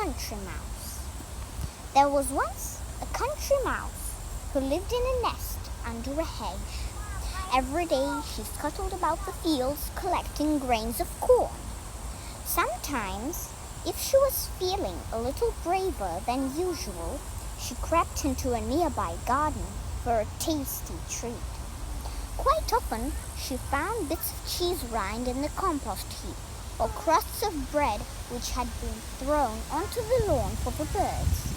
Country Mouse. There was once a country mouse who lived in a nest under a hedge. Every day she scuttled about the fields collecting grains of corn. Sometimes, if she was feeling a little braver than usual, she crept into a nearby garden for a tasty treat. Quite often, she found bits of cheese rind in the compost heap, or crusts of bread which had been thrown onto the lawn for the birds.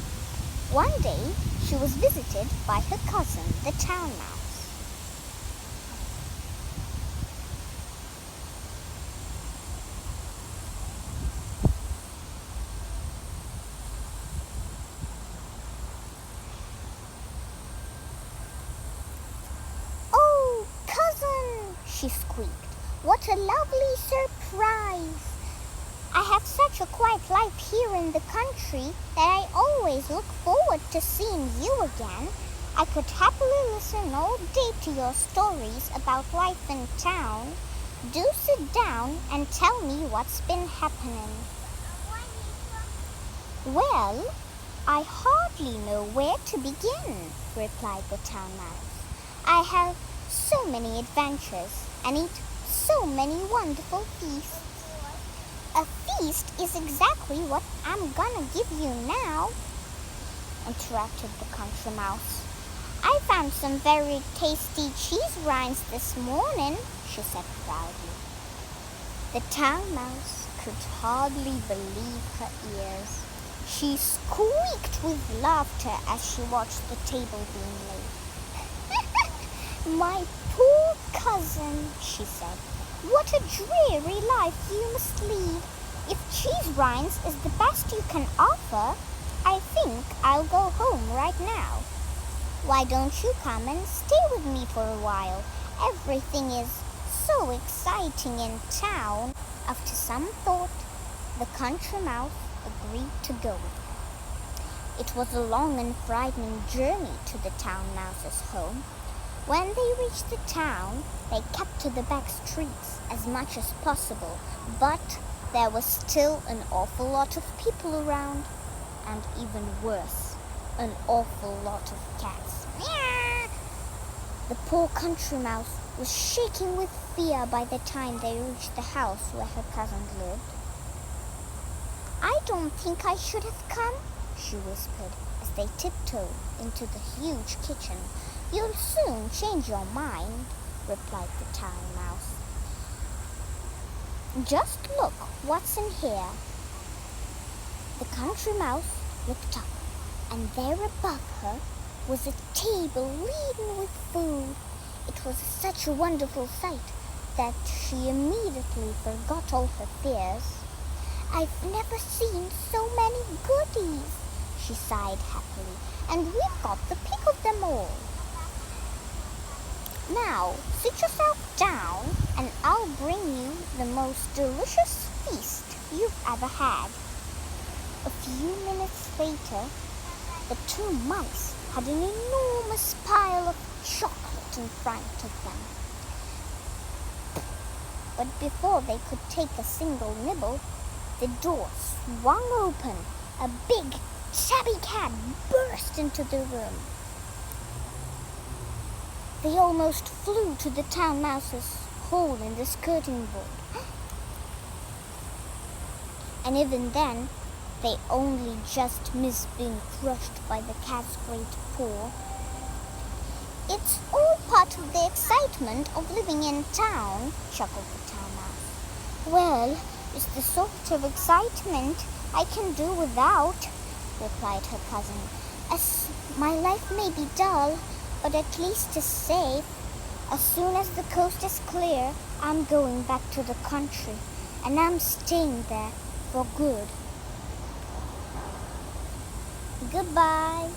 One day, she was visited by her cousin, the town mouse. "Oh, cousin," she squeaked, "what a lovely surprise! I have such a quiet life here in the country that I always look forward to seeing you again. I could happily listen all day to your stories about life in town. Do sit down and tell me what's been happening." "Well, I hardly know where to begin," replied the town mouse. "I have so many adventures and eat so many wonderful feasts." "A feast is exactly what I'm gonna give you now," interrupted the country mouse. "I found some very tasty cheese rinds this morning," she said proudly. The town mouse could hardly believe her ears. She squeaked with laughter as she watched the table being laid. "My poor cousin," she said. "What a dreary life you must lead. If cheese rinds is the best you can offer, I think I'll go home right now. Why don't you come and stay with me for a while? Everything is so exciting in town." After some thought, the country mouse agreed to go with her. It was a long and frightening journey to the town mouse's home. When they reached the town, they kept to the back streets as much as possible, but there was still an awful lot of people around, and even worse, an awful lot of cats. Meow! The poor country mouse was shaking with fear by the time they reached the house where her cousin lived. "I don't think I should have come," she whispered as they tiptoed into the huge kitchen. "You'll soon change your mind," replied the town mouse. "Just look what's in here." The country mouse looked up, and there above her was a table laden with food. It was such a wonderful sight that she immediately forgot all her fears. "I've never seen so many goodies," she sighed happily, "and we've got the pick of them all. Now, sit yourself down and I'll bring you the most delicious feast you've ever had." A few minutes later, the two mice had an enormous pile of chocolate in front of them. But before they could take a single nibble, the door swung open. A big, chubby cat burst into the room. They almost flew to the town mouse's hole in the skirting board. And even then, they only just missed being crushed by the cat's great paw. "It's all part of the excitement of living in town," chuckled the town mouse. "Well, it's the sort of excitement I can do without," replied her cousin. "As my life may be dull, but at least it's safe. As soon as the coast is clear, I'm going back to the country, and I'm staying there for good. Goodbye."